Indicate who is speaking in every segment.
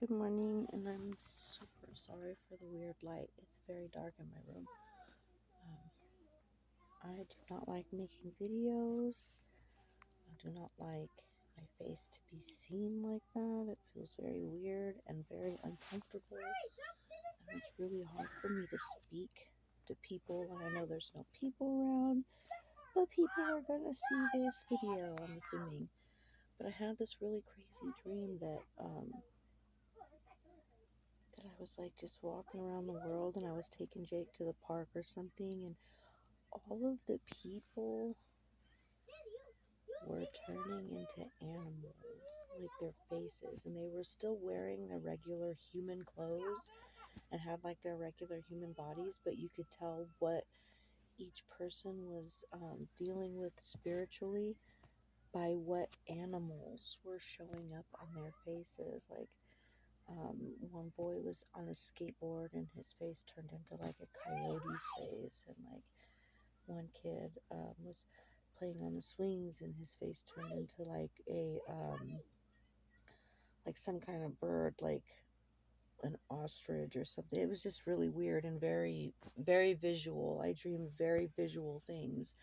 Speaker 1: Good morning, and I'm super sorry for the weird light. It's very dark in my room. I do not like making videos. I do not like my face to be seen like that. It feels very weird and very uncomfortable. And it's really hard for me to speak to people when I know there's no people around. But people are going to see this video, I'm assuming. But I had this really crazy dream that I was like just walking around the world, and I was taking Jake to the park or something, and all of the people were turning into animals, like their faces, and they were still wearing their regular human clothes and had like their regular human bodies, but you could tell what each person was dealing with spiritually by what animals were showing up on their faces. Like one boy was on a skateboard and his face turned into like a coyote's face, and like one kid was playing on the swings and his face turned into like a like some kind of bird, like an ostrich or something. It was just really weird and very, very visual. I dream very visual things.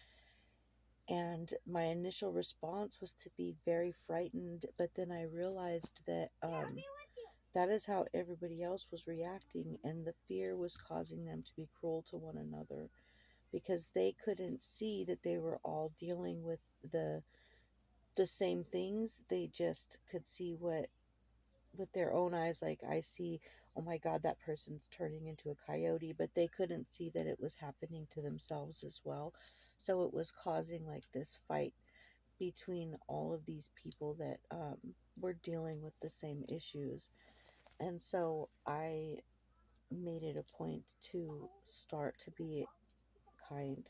Speaker 1: And my initial response was to be very frightened, but then I realized that that is how everybody else was reacting, and the fear was causing them to be cruel to one another because they couldn't see that they were all dealing with the same things. They just could see what with their own eyes, like I see, oh my god, that person's turning into a coyote, but they couldn't see that it was happening to themselves as well. So it was causing like this fight between all of these people that were dealing with the same issues. And so I made it a point to start to be kind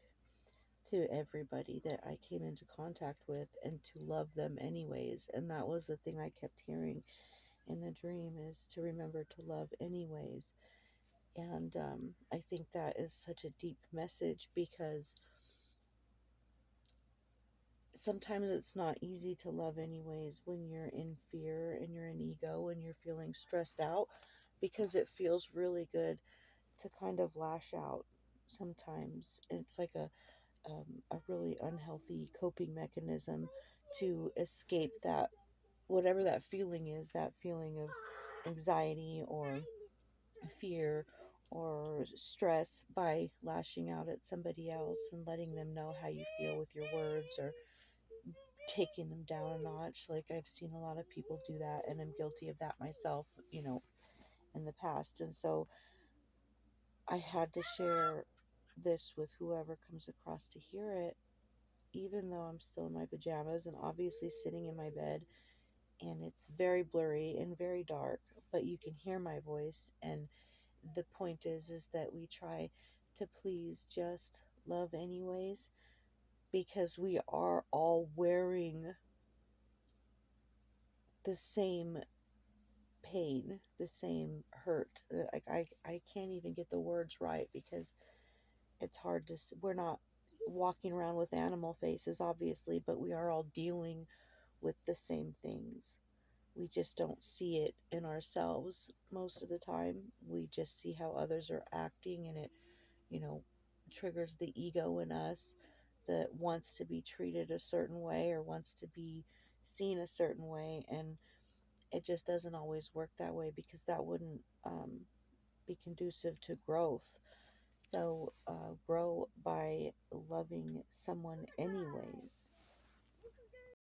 Speaker 1: to everybody that I came into contact with and to love them anyways. And that was the thing I kept hearing in the dream, is to remember to love anyways. And I think that is such a deep message because sometimes it's not easy to love anyways when you're in fear and you're in ego and you're feeling stressed out, because it feels really good to kind of lash out sometimes. It's like a really unhealthy coping mechanism to escape that, whatever that feeling is, that feeling of anxiety or fear or stress, by lashing out at somebody else and letting them know how you feel with your words, or taking them down a notch. Like I've seen a lot of people do that, and I'm guilty of that myself, in the past. And so I had to share this with whoever comes across to hear it, even though I'm still in my pajamas and obviously sitting in my bed, and it's very blurry and very dark, but you can hear my voice. And the point is that we try to please just love anyways, because we are all wearing the same pain, the same hurt. Like I can't even get the words right because it's hard to, we're not walking around with animal faces obviously, but we are all dealing with the same things. We just don't see it in ourselves most of the time. We just see how others are acting, and it, you know, triggers the ego in us that wants to be treated a certain way or wants to be seen a certain way. And it just doesn't always work that way, because that wouldn't be conducive to growth. So grow by loving someone anyways.